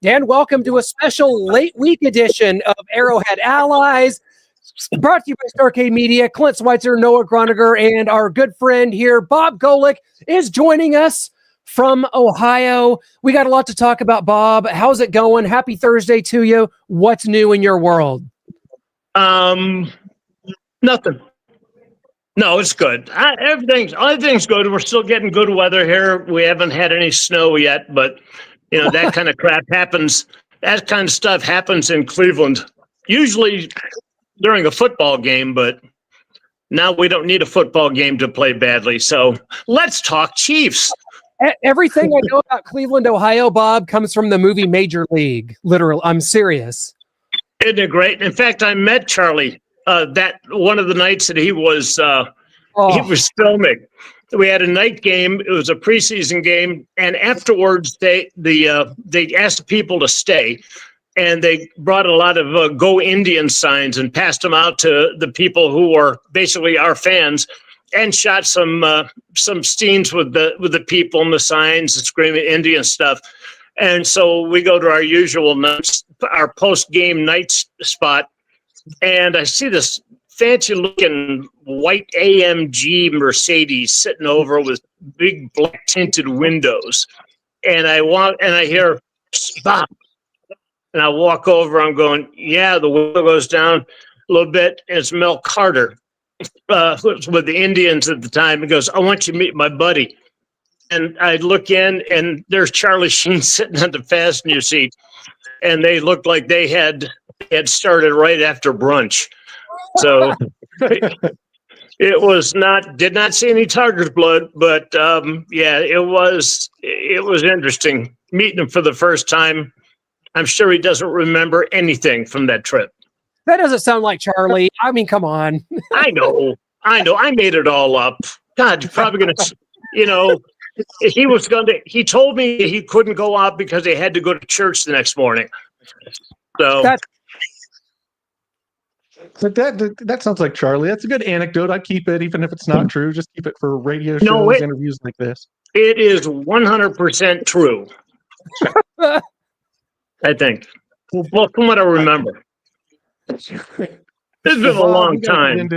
And welcome to a special late week edition of Arrowhead Allies, brought to you by Starcade Media. Clint Schweitzer, Noah Groniger, and our good friend here, Bob Golic, is joining us from Ohio. We got a lot to talk about, Bob. How's it going? Happy Thursday to you. What's new in your world? Nothing. No, it's good. Everything's good. We're still getting good weather here. We haven't had any snow yet, but that kind of crap happens. That kind of stuff happens in Cleveland, usually during a football game, but now we don't need a football game to play badly. So let's talk Chiefs. Everything I know about Cleveland, Ohio, Bob, comes from the movie Major League. Literally, I'm serious. Isn't it great? In fact, I met Charlie that one of the nights that he was filming. We had a night game. It was a preseason game, and afterwards they asked people to stay, and they brought a lot of "Go Indian" signs and passed them out to the people who were basically our fans, and shot some scenes with the people and the signs and screaming Indian stuff. And so we go to our usual nights, our post-game night spot, and I see this fancy-looking white AMG Mercedes sitting over with big black tinted windows. And I hear, "Stop." And I walk over, I'm going, yeah, the window goes down a little bit, and it's Mel Carter, who was with the Indians at the time. He goes, "I want you to meet my buddy." And I look in, and there's Charlie Sheen sitting on the passenger seat, and they looked like they had started right after brunch. So did not see any tiger's blood, but it was interesting meeting him for the first time. I'm sure he doesn't remember anything from that trip. That doesn't sound like Charlie. I mean, come on. I know. I made it all up. God, you're probably going to, he told me he couldn't go out because he had to go to church the next morning. So that sounds like Charlie. That's a good anecdote. I'd keep it, even if it's not true. Just keep it for radio shows, interviews like this. It is 100% true. I think. Well, from what I remember. It's been a long time.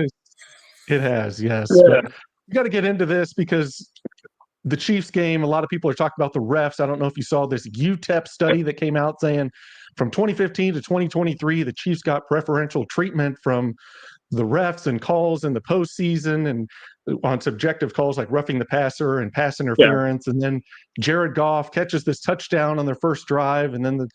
It has, yes. Yeah. We got to get into this because the Chiefs game, a lot of people are talking about the refs. I don't know if you saw this UTEP study that came out saying from 2015 to 2023, the Chiefs got preferential treatment from the refs and calls in the postseason and on subjective calls like roughing the passer and pass interference. Yeah. And then Jared Goff catches this touchdown on their first drive, and then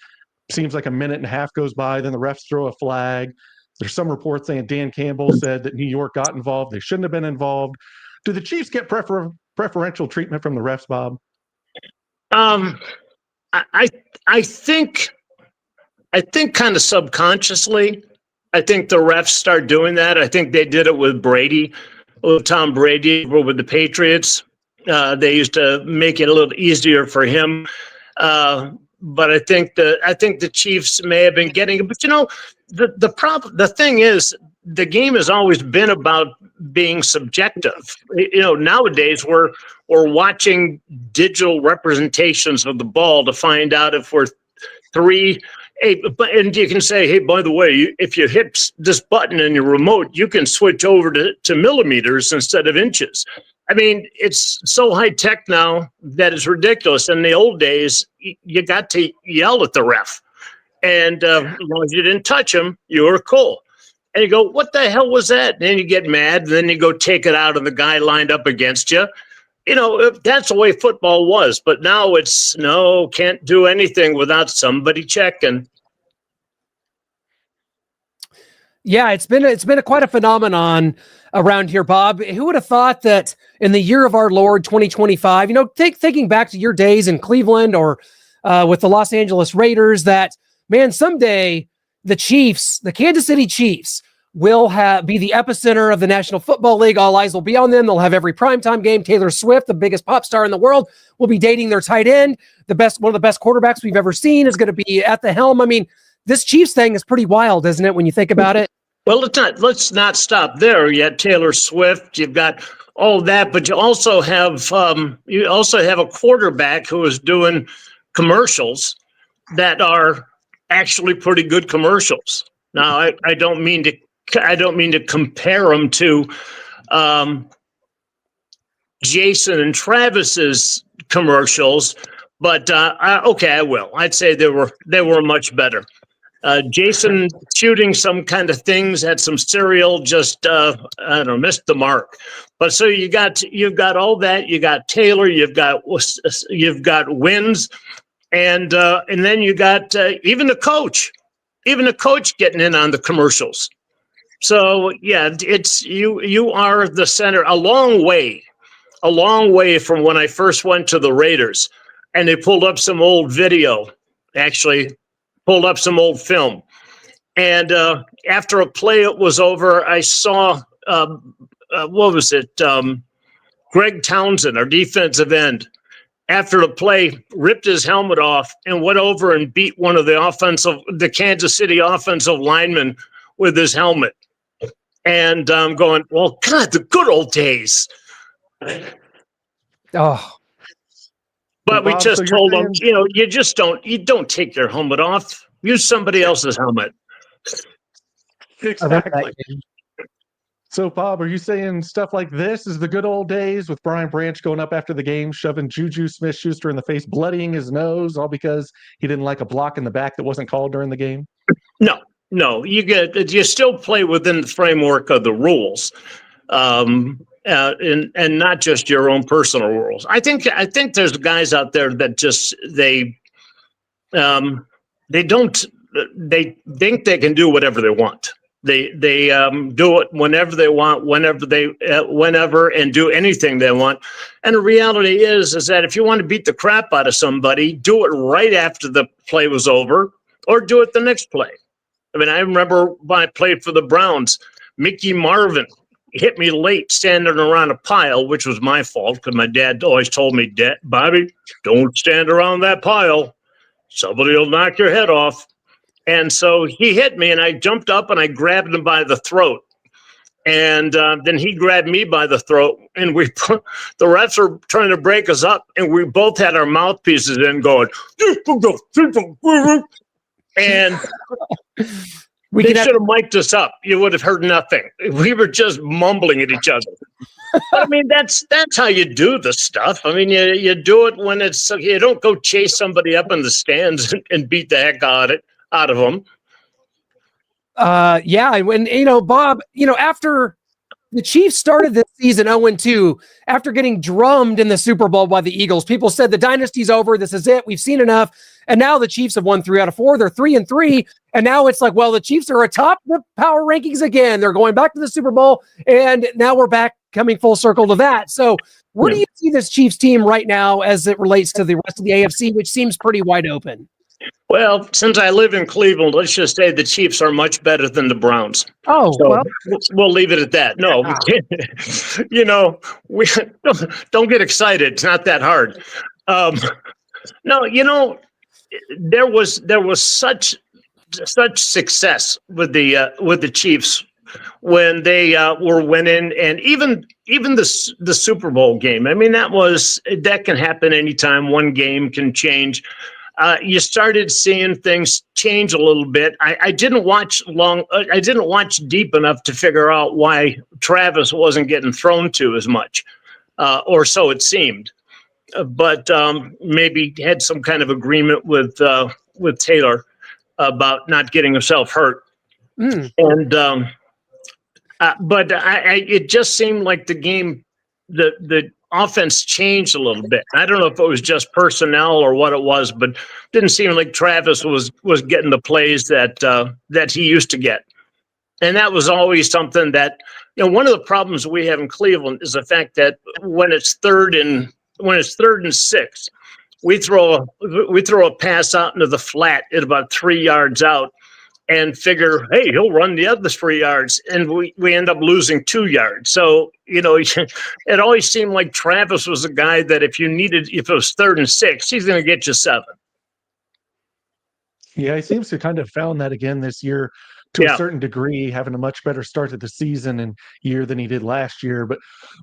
seems like a minute and a half goes by, then the refs throw a flag. There's some reports saying Dan Campbell said that New York got involved. They shouldn't have been involved. Do the Chiefs get preferential treatment from the refs, Bob? I think kind of subconsciously, I think the refs start doing that. I think they did it with Brady, with Tom Brady, with the Patriots. They used to make it a little easier for him. But I think the Chiefs may have been getting it. But the thing is, the game has always been about being subjective. Nowadays we're watching digital representations of the ball to find out if we're three. And you can say, hey, by the way, if you hit this button in your remote, you can switch over to millimeters instead of inches. I mean, it's so high tech now that it's ridiculous. In the old days, you got to yell at the ref. And as long as you didn't touch him, you were cool. And you go, what the hell was that? And then you get mad. And then you go take it out of the guy lined up against you. That's the way football was. But now it's, no, can't do anything without somebody checking. Yeah, it's been quite a phenomenon around here, Bob. Who would have thought that in the year of our Lord 2025, thinking back to your days in Cleveland or with the Los Angeles Raiders, that, man, someday the Chiefs, the Kansas City Chiefs, will be the epicenter of the National Football League. All eyes will be on them. They'll have every primetime game. Taylor Swift, the biggest pop star in the world, will be dating their tight end. One of the best quarterbacks we've ever seen is going to be at the helm. I mean, this Chiefs thing is pretty wild, isn't it, when you think about it? Well, let's not stop there yet. Taylor Swift, you've got all that, but you also have a quarterback who is doing commercials that are actually pretty good commercials. Now, I don't mean to compare them to Jason and Travis's commercials, but okay, I will. I'd say they were much better. Jason shooting some kind of things at some cereal, just I don't know, missed the mark. But so you've got all that. You got Taylor. You've got wins, and then you got even the coach getting in on the commercials. So yeah, it's you are the center a long way from when I first went to the Raiders, and they pulled up some old video, actually pulled up some old film. And after a play was over, I saw, what was it? Greg Townsend, our defensive end, after the play, ripped his helmet off and went over and beat one of the Kansas City offensive linemen with his helmet. And I'm going, well, God, the good old days. Oh. But we just told them, you don't take your helmet off. Use somebody else's helmet. Exactly. So, Bob, are you saying stuff like this is the good old days with Brian Branch going up after the game, shoving Juju Smith-Schuster in the face, bloodying his nose, all because he didn't like a block in the back that wasn't called during the game? No. You still play within the framework of the rules. And not just your own personal rules. I think there's guys out there that just they think they can do whatever they want. They do it whenever they want, whenever, and do anything they want. And the reality is that if you want to beat the crap out of somebody, do it right after the play was over, or do it the next play. I mean, I remember when I played for the Browns, Mickey Marvin hit me late standing around a pile, which was my fault because my dad always told me, Bobby, don't stand around that pile. Somebody will knock your head off. And so he hit me, and I jumped up and I grabbed him by the throat. And then he grabbed me by the throat, and the refs were trying to break us up, and we both had our mouthpieces in going, and they should have mic'd us up. You would have heard nothing. We were just mumbling at each other. I mean, that's how you do the stuff. I mean, you do it when you don't go chase somebody up in the stands and beat the heck out of them. Yeah. When, Bob, after the Chiefs started this season 0-2, after getting drummed in the Super Bowl by the Eagles, people said the dynasty's over. This is it. We've seen enough. And now the Chiefs have won 3 out of 4. They're 3-3. And now it's like, well, the Chiefs are atop the power rankings again. They're going back to the Super Bowl. And now we're back coming full circle to that. So where do you see this Chiefs team right now as it relates to the rest of the AFC, which seems pretty wide open? Well, since I live in Cleveland, let's just say the Chiefs are much better than the Browns. Oh, so well, we'll leave it at that. No, we don't get excited. It's not that hard. No, there was such success with the Chiefs when they were winning, and even the Super Bowl game. I mean, that can happen anytime. One game can change. You started seeing things change a little bit. I didn't watch deep enough to figure out why Travis wasn't getting thrown to as much, or so it seemed. But maybe had some kind of agreement with Taylor about not getting himself hurt. And but it just seemed like the game, the offense changed a little bit. I don't know if it was just personnel or what it was, but it didn't seem like Travis was getting the plays that he used to get. And that was always something that, one of the problems we have in Cleveland is the fact that when it's third and 6, we throw a pass out into the flat at about 3 yards out and figure, hey, he'll run the other 3 yards, and we end up losing 2 yards. So, it always seemed like Travis was a guy that if it was 3rd and 6, he's going to get you 7. Yeah, he seems to kind of found that again this year. to a certain degree, having a much better start to the season and year than he did last year. But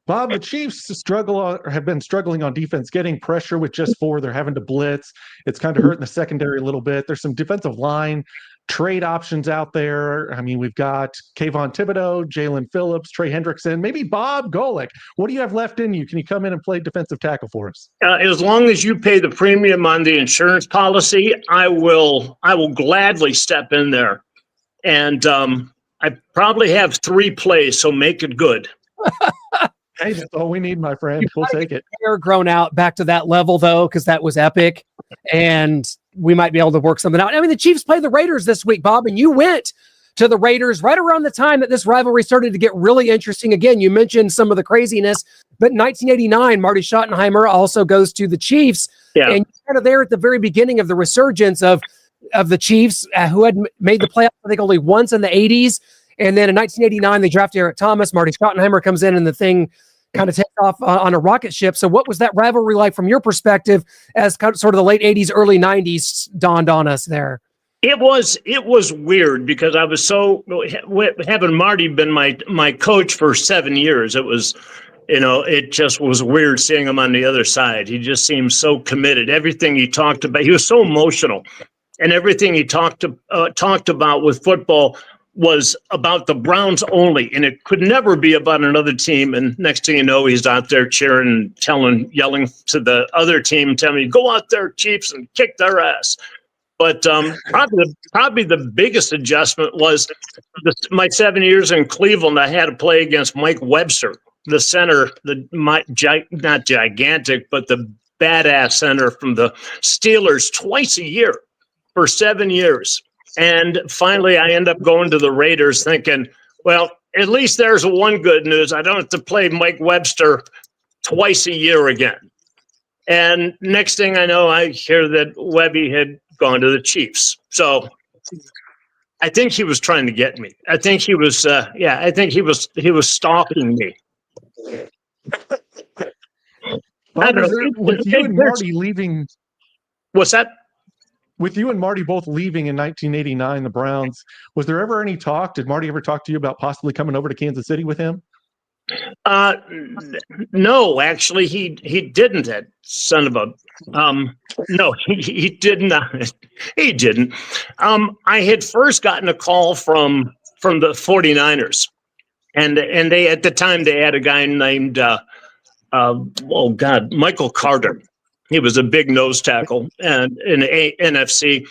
Bob, the Chiefs have been struggling on defense, getting pressure with just 4. They're having to blitz. It's kind of hurting the secondary a little bit. There's some defensive line trade options out there. I mean, we've got Kayvon Thibodeau, Jalen Phillips, Trey Hendrickson, maybe Bob Golic. What do you have left in you? Can you come in and play defensive tackle for us? As long as you pay the premium on the insurance policy, I will gladly step in there. And I probably have 3 plays, so make it good. Hey, that's all we need, my friend. We'll take it. Hair grown out back to that level, though, because that was epic. And we might be able to work something out. I mean, the Chiefs play the Raiders this week, Bob, and you went to the Raiders right around the time that this rivalry started to get really interesting. Again, you mentioned some of the craziness, but in 1989, Marty Schottenheimer also goes to the Chiefs. Yeah. And you're kind of there at the very beginning of the resurgence of the Chiefs, who had made the playoffs, I think, only once in the 80s. And then in 1989, they drafted Eric Thomas. Marty Schottenheimer comes in, and the thing kind of takes off on a rocket ship. So what was that rivalry like from your perspective as kind of sort of the late 80s, early 90s dawned on us there? It was weird because I was so, having Marty been my coach for 7 years, it was, it just was weird seeing him on the other side. He just seemed so committed. Everything he talked about, he was so emotional, and everything he talked about with football was about the Browns only, and it could never be about another team. And next thing you know, he's out there cheering, yelling to the other team, telling me, "Go out there, Chiefs, and kick their ass." But probably the biggest adjustment was my 7 years in Cleveland. I had to play against Mike Webster, the center, not gigantic, but the badass center from the Steelers, twice a year for 7 years. And finally, I end up going to the Raiders thinking, well, at least there's one good news. I don't have to play Mike Webster twice a year again. And next thing I know, I hear that Webby had gone to the Chiefs. So I think he was trying to get me. I think he was, he was stalking me. With you and Marty leaving. What's that? With you and Marty both leaving in 1989, the Browns, was there ever any talk? Did Marty ever talk to you about possibly coming over to Kansas City with him? No, actually, he didn't. That son of a no, he did not. He didn't. I had first gotten a call from the 49ers, and they at the time they had a guy named Michael Carter. He was a big nose tackle and in NFC.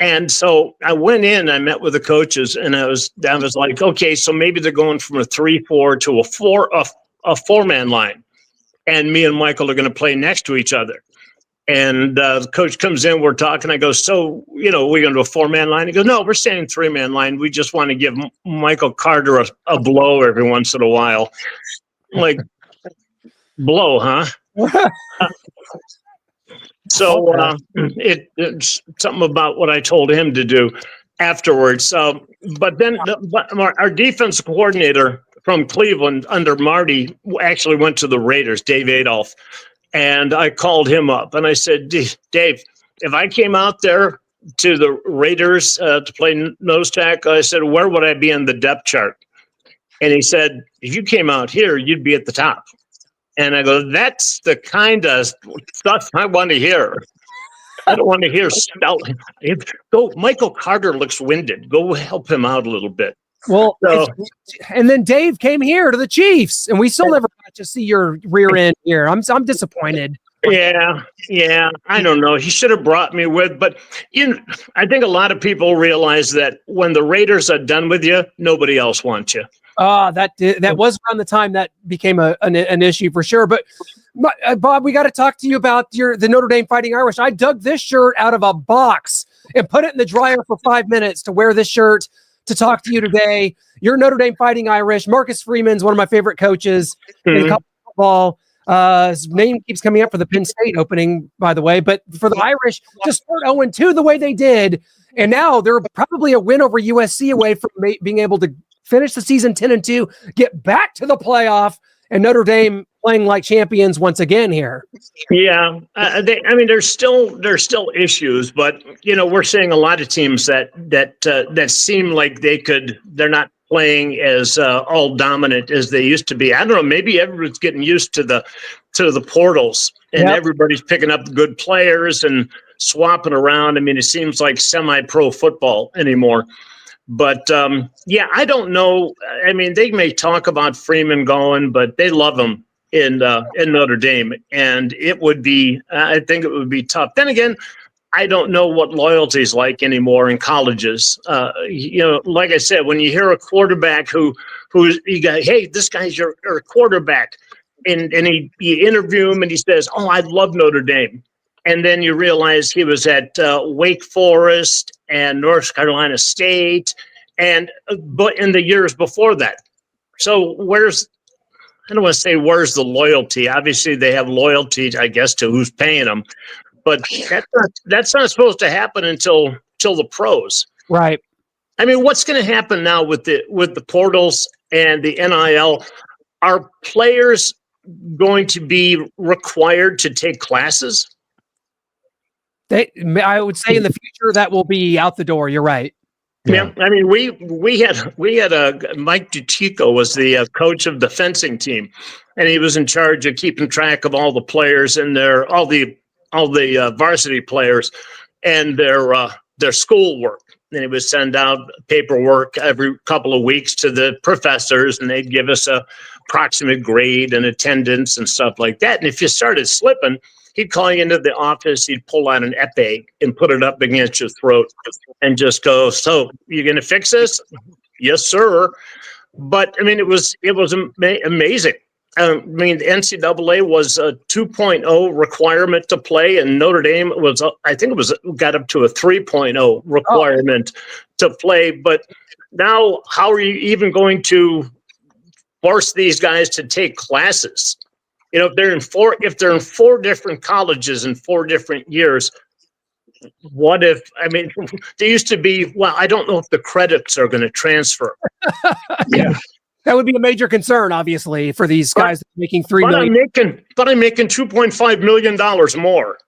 And so I went in, I met with the coaches, and I was like, okay, so maybe they're going from a 3-4 to a 4-man line. And me and Michael are going to play next to each other. And the coach comes in, we're talking. I go, so, we're going to a 4-man line? He goes, no, we're staying 3-man line. We just want to give Michael Carter a blow every once in a while. I'm like, blow, huh? So it's something about what I told him to do afterwards. But then our defense coordinator from Cleveland under Marty actually went to the Raiders, Dave Adolph. And I called him up and I said, Dave, if I came out there to the Raiders to play nose tackle, I said, where would I be in the depth chart? And he said, if you came out here, you'd be at the top. And I go, that's the kind of stuff I want to hear. I don't want to hear stout. Go, Michael Carter looks winded. Go help him out a little bit. Well, and then Dave came here to the Chiefs, and we still never got to see your rear end here. I'm disappointed. Yeah. I don't know. He should have brought me with, but I think a lot of people realize that when the Raiders are done with you, nobody else wants you. That was around the time that became an issue for sure. But Bob, we got to talk to you about the Notre Dame Fighting Irish. I dug this shirt out of a box and put it in the dryer for 5 minutes to wear this shirt to talk to you today. You're Notre Dame Fighting Irish. Marcus Freeman's one of my favorite coaches in college football. His name keeps coming up for the Penn State opening, by the way. But for the Irish, to start 0-2 the way they did, and now they're probably a win over USC away from being able to finish the season 10-2, get back to the playoff, and Notre Dame playing like champions once again here. Yeah, there's still issues, but we're seeing a lot of teams that seem like they're not playing as all dominant as they used to be. I don't know. Maybe everyone's getting used to the portals, and everybody's picking up good players and swapping around. I mean, it seems like semi-pro football anymore. But I don't know. I mean, they may talk about Freeman going, but they love him in Notre Dame, and I think it would be tough. Then again, I don't know what loyalty is like anymore in colleges. Like I said, when you hear a quarterback hey, this guy's your quarterback, and you interview him and he says, "Oh, I love Notre Dame," and then you realize he was at Wake Forest and North Carolina State, but in the years before that. So I don't want to say where's the loyalty. Obviously, they have loyalty, I guess, to who's paying them, but that's not supposed to happen until the pros. Right. I mean, what's going to happen now with the portals and the NIL? Are players going to be required to take classes? I would say in the future that will be out the door. You're right. Yeah, I mean, we had Mike Dutico was the coach of the fencing team, and he was in charge of keeping track of all the players and all the varsity players and their schoolwork. And he would send out paperwork every couple of weeks to the professors, and they'd give us a approximate grade and attendance and stuff like that. And if you started slipping, he'd call you into the office, he'd pull out an epi and put it up against your throat and just go, "So you're going to fix this?" "Yes, sir." But I mean, it was amazing. I mean, the NCAA was a 2.0 requirement to play, and Notre Dame got up to a 3.0 requirement to play. But now, how are you even going to force these guys to take classes? If they're in four different colleges in 4 different years, what if? I mean, there used to be. Well, I don't know if the credits are going to transfer. Yeah, that would be a major concern, obviously, for these guys making $3 million. I'm making $2.5 million more.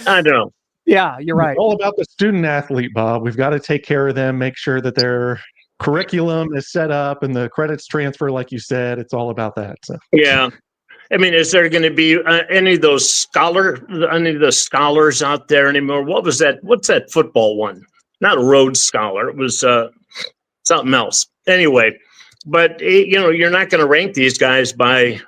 I don't know. Yeah, you're right. It's all about the student athlete, Bob. We've got to take care of them, make sure that their curriculum is set up and the credits transfer, like you said. It's all about that. So. Yeah. I mean, is there going to be any of the scholars out there anymore? What was that? What's that football one? Not a Rhodes Scholar. It was something else. Anyway, but you're not going to rank these guys by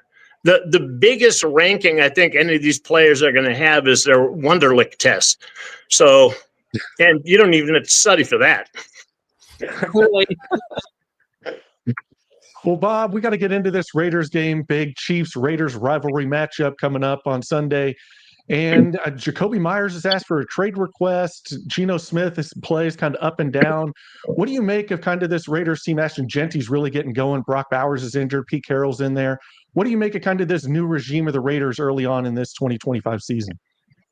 the biggest ranking I think any of these players are going to have is their Wonderlic test. So, and you don't even have to study for that. Clearly. Well, Bob, we got to get into this Raiders game. Big Chiefs-Raiders rivalry matchup coming up on Sunday. And Jacoby Myers has asked for a trade request. Geno Smith plays kind of up and down. What do you make of kind of this Raiders team? Ashton Genty's really getting going. Brock Bowers is injured. Pete Carroll's in there. What do you make of kind of this new regime of the Raiders early on in this 2025 season?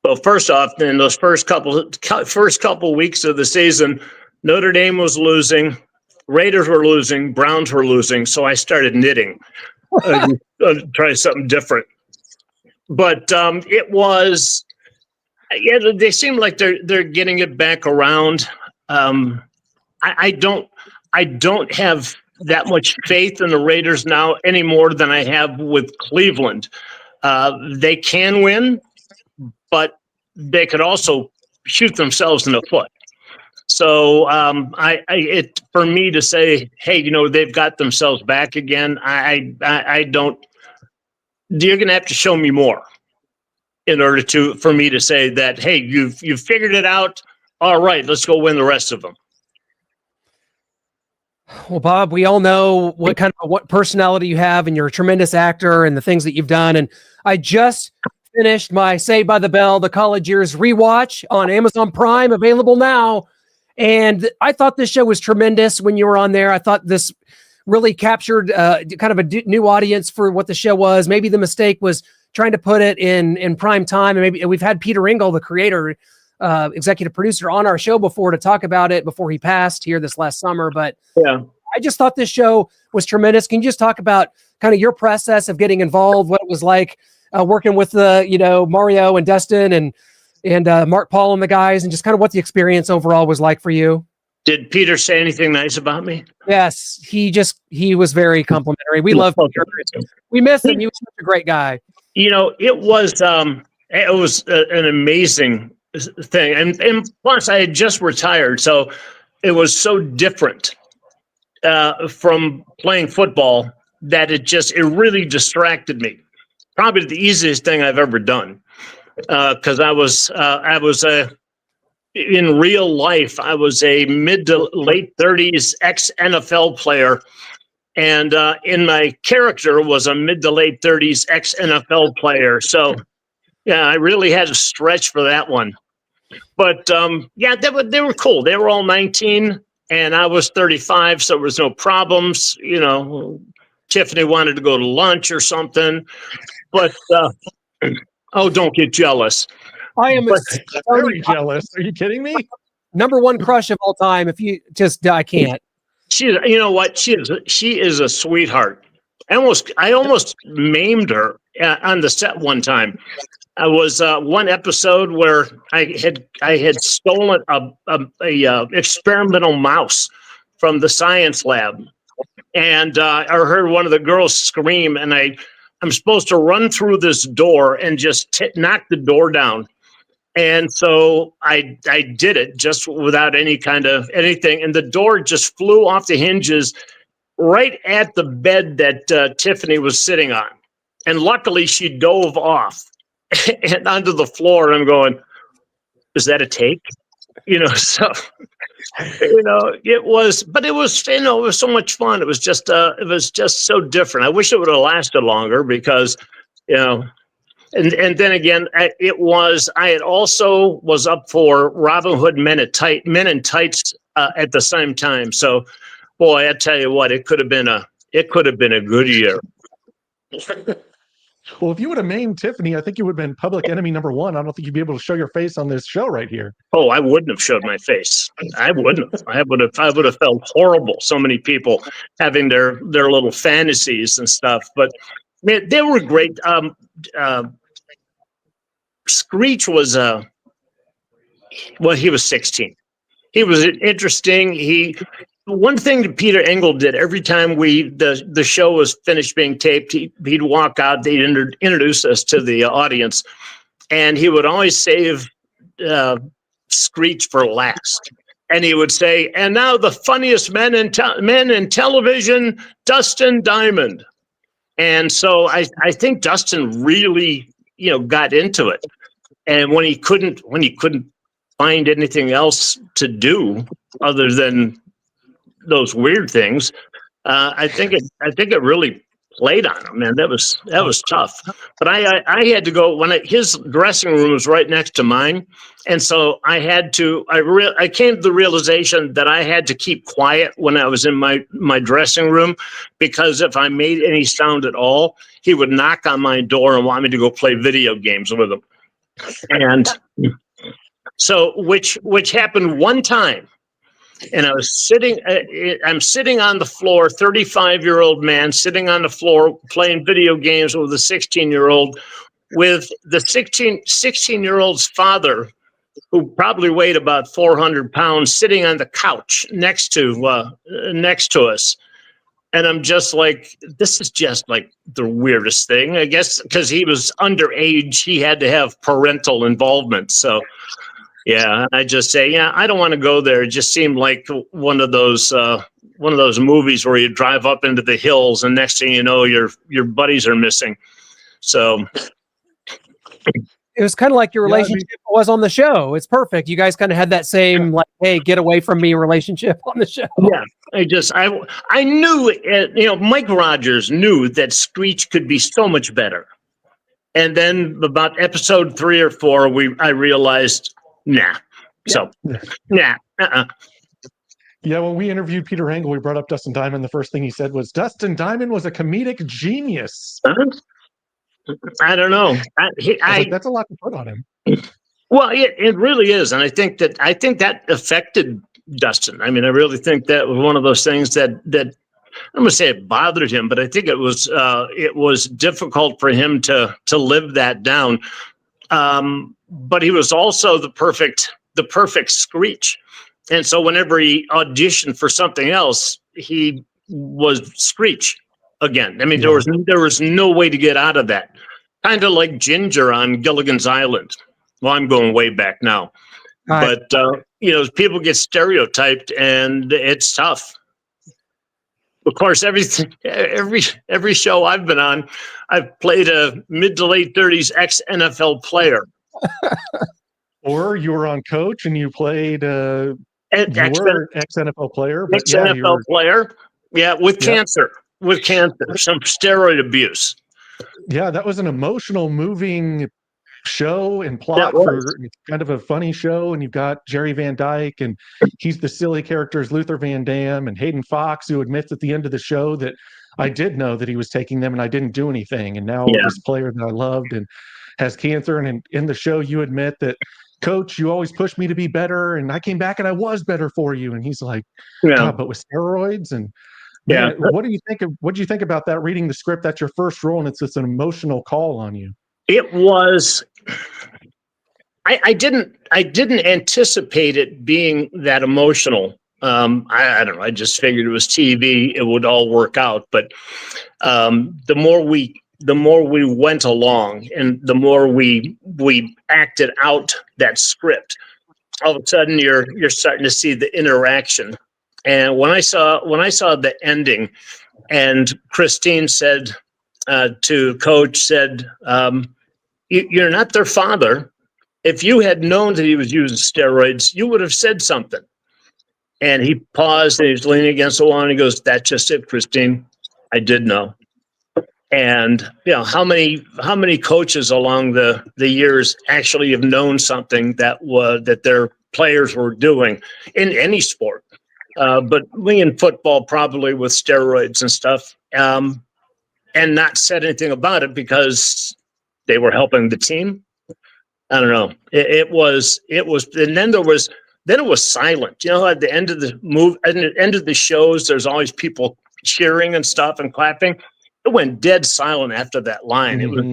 Well, first off, in those first couple weeks of the season, Notre Dame was losing. Raiders were losing, Browns were losing, so I started knitting, try something different. But it was, they seem like they're getting it back around. I don't have that much faith in the Raiders now any more than I have with Cleveland. They can win, but they could also shoot themselves in the foot. So for me to say, hey, they've got themselves back again, I don't. You're going to have to show me more in order for me to say that, hey, you've figured it out. All right, let's go win the rest of them. Well, Bob, we all know what personality you have, and you're a tremendous actor and the things that you've done. And I just finished my Saved by the Bell, the College Years rewatch on Amazon Prime, available now. And I thought this show was tremendous when you were on there. I thought this really captured kind of a new audience for what the show was. Maybe the mistake was trying to put it in prime time. And maybe we've had Peter Engel, the creator, executive producer, on our show before to talk about it before he passed here this last summer. But yeah, I just thought this show was tremendous. Can you just talk about kind of your process of getting involved, what it was like working with the, Mario and Dustin and Mark Paul and the guys, and just kind of what the experience overall was like for you. Did Peter say anything nice about me? Yes, he was very complimentary. We love Peter. We miss him. He was such a great guy. It was an amazing thing, and plus I had just retired, so it was so different from playing football that it really distracted me. Probably the easiest thing I've ever done, because I was in real life, I was a mid to late 30s ex-NFL player, and in my character was a mid to late 30s ex-NFL player. So, yeah, I really had to stretch for that one. But, they were cool. They were all 19, and I was 35, so there was no problems. Tiffany wanted to go to lunch or something. But, don't get jealous. I am very jealous. Are you kidding me? Number one crush of all time. If you I can't. You know what? She is a sweetheart. I almost maimed her on the set one time. I was one episode where I had stolen a experimental mouse from the science lab, and I heard one of the girls scream, and I'm supposed to run through this door and just knock the door down. And so I did it just without any kind of anything. And the door just flew off the hinges right at the bed that Tiffany was sitting on. And luckily she dove off and onto the floor. And I'm going, is that a take? So, it was so much fun. It was just so different. I wish it would have lasted longer because, And then again, I had also was up for Robin Hood Men in Tights at the same time. So, boy, I tell you what, it could have been a good year. Well, if you would have named Tiffany, I think you would have been public enemy number one. I don't think you'd be able to show your face on this show right here. Oh, I wouldn't have showed my face. I wouldn't have. I would have felt horrible. So many people having their little fantasies and stuff, but man, they were great. Screech was he was 16. He was interesting. One thing that Peter Engel did every time the show was finished being taped, he'd walk out, they'd introduce us to the audience, and he would always save Screech for last. And he would say, "And now the funniest men in television, Dustin Diamond." And so I think Dustin really got into it. And when he couldn't find anything else to do other than those weird things, I think it really played on him, man. That was tough. But I had to go his dressing room was right next to mine, and so I had to. I came to the realization that I had to keep quiet when I was in my dressing room, because if I made any sound at all, he would knock on my door and want me to go play video games with him. And so, which happened one time, and I was I'm sitting on the floor, 35-year-old man sitting on the floor playing video games with a 16-year-old, with the 16-year-old's father, who probably weighed about 400 pounds, sitting on the couch next to us. And I'm just like, this is just like the weirdest thing, I guess, because he was underage. He had to have parental involvement. So, yeah, I just say, I don't want to go there. It just seemed like one of those movies where you drive up into the hills and next thing you know, your buddies are missing. So it was kind of like your relationship was on the show. It's perfect. You guys kind of had that same hey, get away from me relationship on the show. Yeah. I knew, Mike Rogers knew that Screech could be so much better. And then about episode 3 or 4, I realized, nah. So, nah. Yeah, when we interviewed Peter Engel, we brought up Dustin Diamond. The first thing he said was, Dustin Diamond was a comedic genius. I don't know. That's a lot to put on him. Well, it really is. And I think that affected Dustin. I mean, I really think that was one of those things that I'm going to say it bothered him, but I think it was difficult for him to live that down. But he was also the perfect Screech. And so whenever he auditioned for something else, he was Screech again. I mean, there was no way to get out of that. Kind of like Ginger on Gilligan's Island. Well, I'm going way back now. But, people get stereotyped, and it's tough. Of course, every show I've been on, I've played a mid to late 30s ex-NFL player. Or you were on Coach and you played ex-NFL player. But ex-NFL player. Yeah, with cancer. With cancer, some steroid abuse. Yeah, that was an emotional, moving show and plot for kind of a funny show. And you've got Jerry Van Dyke, and he's the silly characters, Luther Van Dam, and Hayden Fox, who admits at the end of the show that I did know that he was taking them and I didn't do anything. And now this player that I loved and has cancer. And in the show, you admit that, Coach, you always pushed me to be better, and I came back and I was better for you. And he's like, God, but with steroids. And man, what do you think about that? Reading the script, that's your first role, and it's an emotional call on you. It was. I didn't anticipate it being that emotional. I don't know. I just figured it was TV. It would all work out. But the more we went along, and the more we acted out that script, all of a sudden you're starting to see the interaction. And when I saw the ending, and Christine said to Coach, "You're not their father. If you had known that he was using steroids, you would have said something." And he paused, and he was leaning against the wall, and he goes, "That's just it, Christine. I did know." And how many coaches along the years actually have known something that their players were doing in any sport, but we in football probably with steroids and stuff, and not said anything about it because they were helping the team. I don't know. It was, and then it was silent. At the end of the end of the shows, there's always people cheering and stuff and clapping. It went dead silent after that line. Mm-hmm.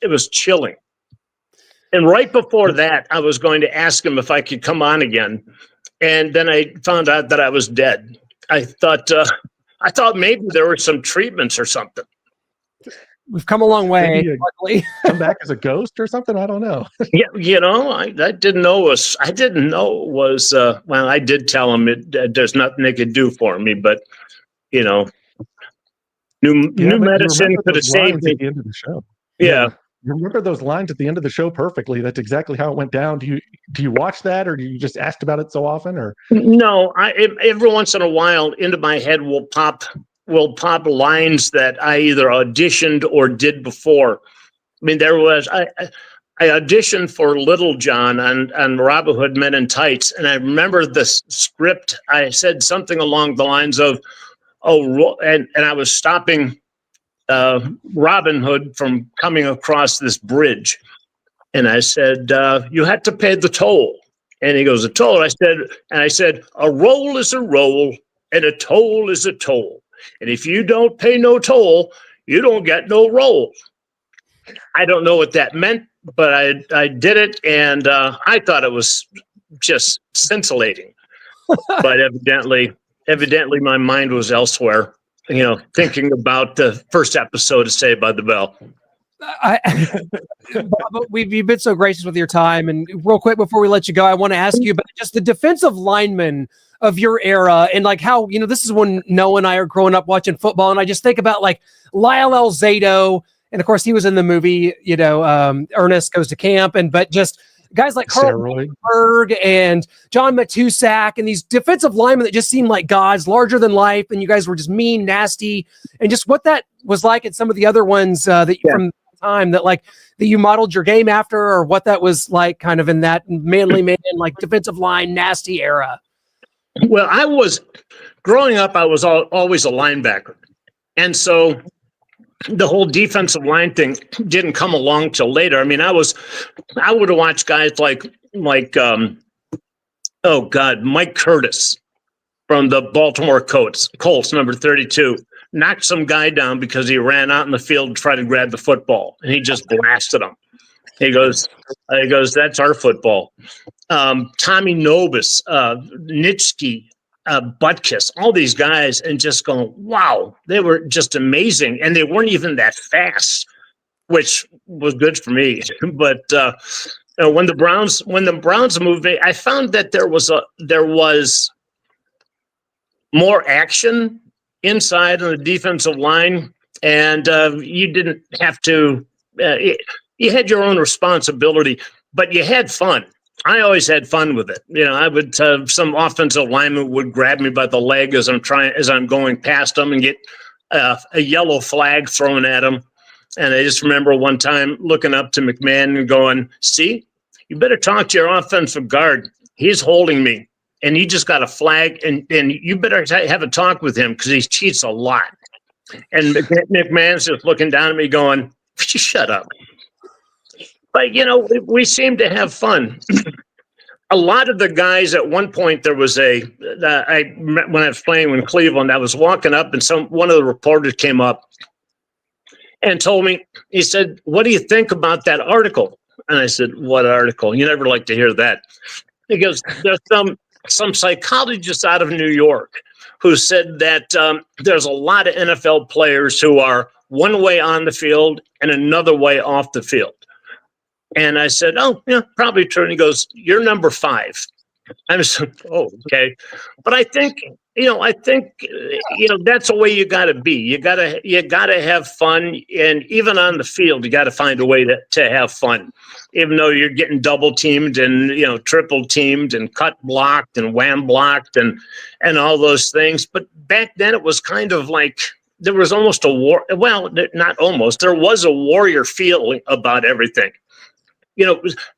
It was chilling. And right before that, I was going to ask him if I could come on again. And then I found out that I was dead. I thought maybe there were some treatments or something. We've come a long way. Come back as a ghost or something? I don't know. I didn't know it was. Well, I did tell him there's nothing they could do for me, but new medicine could have saved me. At the end of the show. Yeah. You remember those lines at the end of the show perfectly. That's exactly how it went down. Do you watch that, or do you just ask about it so often? Or no, every once in a while into my head will pop lines that I either auditioned or did before. I mean, I auditioned for Little John on Robin Hood Men in Tights, and I remember the script. I said something along the lines of, and I was stopping Robin Hood from coming across this bridge. And I said, you had to pay the toll. And he goes, a toll? I said, a roll is a roll and a toll is a toll. And if you don't pay no toll, you don't get no roll. I don't know what that meant, but I did it. And I thought it was just scintillating. But evidently my mind was elsewhere, thinking about the first episode of Saved by the Bell. Bob, you've been so gracious with your time. And real quick, before we let you go, I want to ask you about just the defensive linemen of your era, and like how, this is when Noah and I are growing up watching football. And I just think about like Lyle Alzado. And of course he was in the movie, Ernest Goes to Camp, but just guys like Carl Berg and John Matusak and these defensive linemen that just seemed like gods, larger than life. And you guys were just mean, nasty, and just what that was like at some of the other ones from the time that you modeled your game after, or what that was like kind of in that manly man, like defensive line, nasty era. Well, growing up, I was always a linebacker. And so the whole defensive line thing didn't come along till later. I mean, I would have watched guys like Mike Curtis from the Baltimore Colts, number 32, knocked some guy down because he ran out in the field to try to grab the football, and he just blasted him. He goes, that's our football. Tommy Nobis, Nitschke, Butkus, all these guys, and just going, wow, they were just amazing, and they weren't even that fast, which was good for me. But when the Browns moved me, I found that there was more action inside on the defensive line, and you didn't have to. You had your own responsibility, but you had fun. I always had fun with it. I would some offensive lineman would grab me by the leg as I'm going past them and get a yellow flag thrown at them. And I just remember one time looking up to McMahon and going, "See, you better talk to your offensive guard. He's holding me, and he just got a flag, and you better have a talk with him because he cheats a lot." And McMahon's just looking down at me going, "Shut up." But, we seem to have fun. A lot of the guys at one point, there was when I was playing in Cleveland, I was walking up and one of the reporters came up and told me, he said, "What do you think about that article?" And I said, "What article? You never like to hear that." He goes, "There's some psychologists out of New York who said that there's a lot of NFL players who are one way on the field and another way off the field." And I said, "Oh, yeah, probably true." And he goes, "You're number 5. I was, "Oh, okay." But I think, that's the way you got to be. You got to have fun, and even on the field, you got to find a way to have fun, even though you're getting double teamed and triple teamed and cut blocked and wham blocked and all those things. But back then, it was kind of like there was almost a war. Well, not almost. There was a warrior feeling about everything.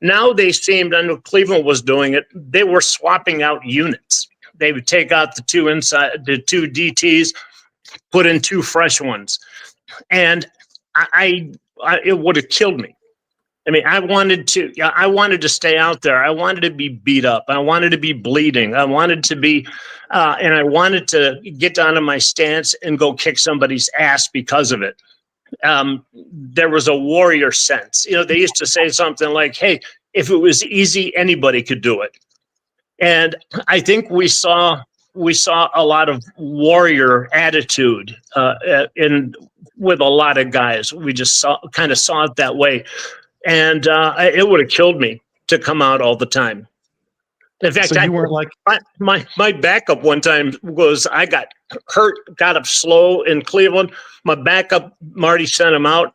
Now they seemed, I know Cleveland was doing it, they were swapping out units. They would take out the two DTs, put in 2 fresh ones. And it would have killed me. I mean, I wanted to stay out there. I wanted to be beat up. I wanted to be bleeding. I wanted to be, and I wanted to get down on my stance and go kick somebody's ass because of it. There was a warrior sense. They used to say something like, "Hey, if it was easy, anybody could do it." And I think we saw a lot of warrior attitude with a lot of guys. We just saw it that way. And it would have killed me to come out all the time. In fact, so you weren't like my backup one time was, I got hurt, got up slow in Cleveland. My backup, Marty, sent him out.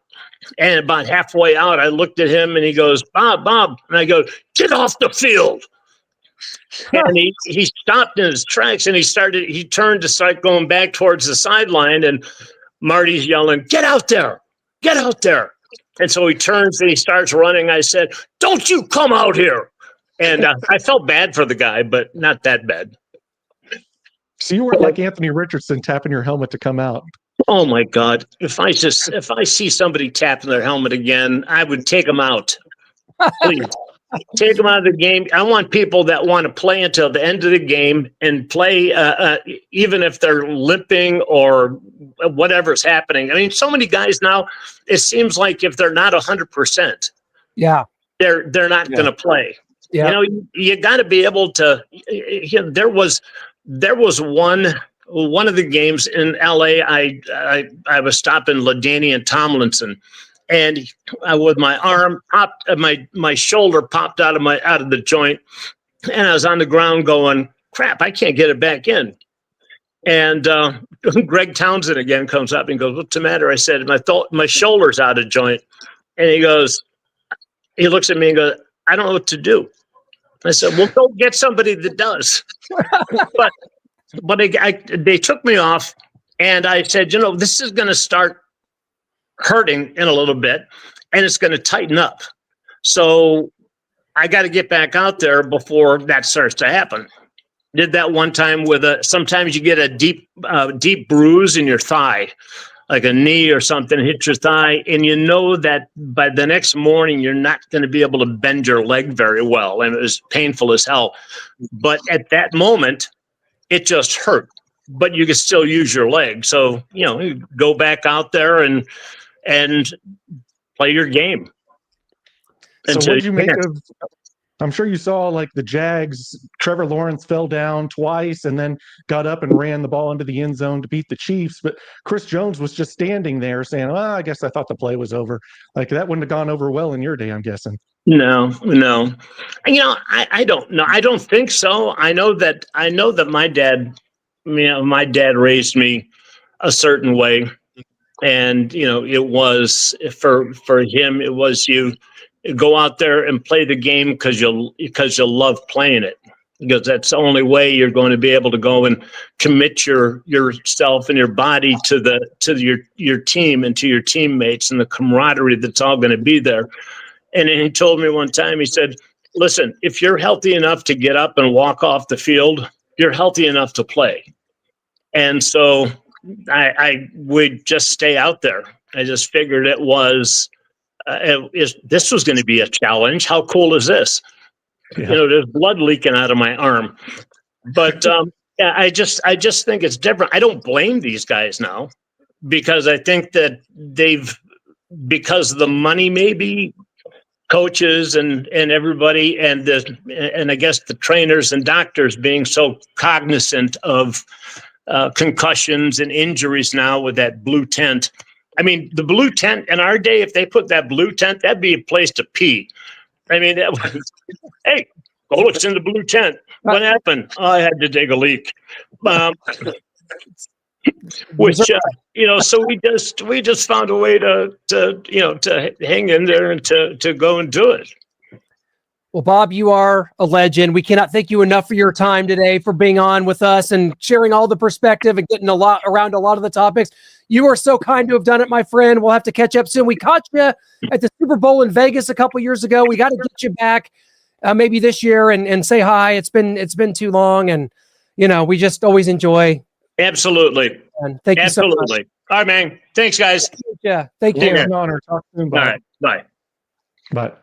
And about halfway out, I looked at him and he goes, Bob. And I go, "Get off the field." And he stopped in his tracks and he turned to start going back towards the sideline. And Marty's yelling, "Get out there. Get out there." And so he turns and he starts running. I said, "Don't you come out here." And I felt bad for the guy, but not that bad. So you weren't like Anthony Richardson tapping your helmet to come out. Oh my God. If I see somebody tapping their helmet again, I would take them out. Please. Take them out of the game. I want people that want to play until the end of the game and play, even if they're limping or whatever's happening. I mean, so many guys now, it seems like if they're not 100%, they're not going to play. Yeah. You got to be able to. There was one of the games in LA. I was stopping LaDainian Tomlinson, and with my arm popped, my shoulder popped out of the joint, and I was on the ground going, "Crap! I can't get it back in." And Greg Townsend again comes up and goes, "What's the matter?" I said, "My shoulder's out of joint," and he looks at me and goes, "I don't know what to do." I said, "Well, go get somebody that does." But they took me off, and I said, "This is going to start hurting in a little bit, and it's going to tighten up. So I got to get back out there before that starts to happen." Did that one time sometimes you get a deep bruise in your thigh, like a knee or something hit your thigh, and you know that by the next morning you're not going to be able to bend your leg very well, and it was painful as hell. But at that moment, it just hurt, but you can still use your leg. So, you go back out there and play your game. So what did you make of, I'm sure you saw like the Jags, Trevor Lawrence fell down twice and then got up and ran the ball into the end zone to beat the Chiefs. But Chris Jones was just standing there saying, well, I guess I thought the play was over. Like that wouldn't have gone over well in your day, I'm guessing. No. I don't know. I don't think so. I know that my dad raised me a certain way. And, it was for him, it was you go out there and play the game because you love playing it, because that's the only way you're going to be able to go and commit yourself and your body to your team and to your teammates and the camaraderie that's all going to be there. And he told me one time, he said, listen, if you're healthy enough to get up and walk off the field, you're healthy enough to play. And so I would just stay out there. I just figured it was, this was going to be a challenge. How cool is this? Yeah. There's blood leaking out of my arm. But I just think it's different. I don't blame these guys now, because I think that because of the money, maybe coaches and everybody and I guess the trainers and doctors being so cognizant of concussions and injuries now with that blue tent. I mean, the blue tent in our day, if they put that blue tent, that'd be a place to pee. I mean, that was, hey, Golic's in the blue tent. What happened? Oh, I had to dig a leak. Which, so we just found a way to hang in there and to go and do it. Well, Bob, you are a legend. We cannot thank you enough for your time today, for being on with us and sharing all the perspective and getting around a lot of the topics. You are so kind to have done it, my friend. We'll have to catch up soon. We caught you at the Super Bowl in Vegas a couple years ago. We got to get you back maybe this year and say hi. It's been too long, and we just always enjoy. Absolutely. And thank you so much. All right, man. Thanks, guys. Yeah, thank you. It's an honor. Talk soon. Bye. All right. Bye. Bye.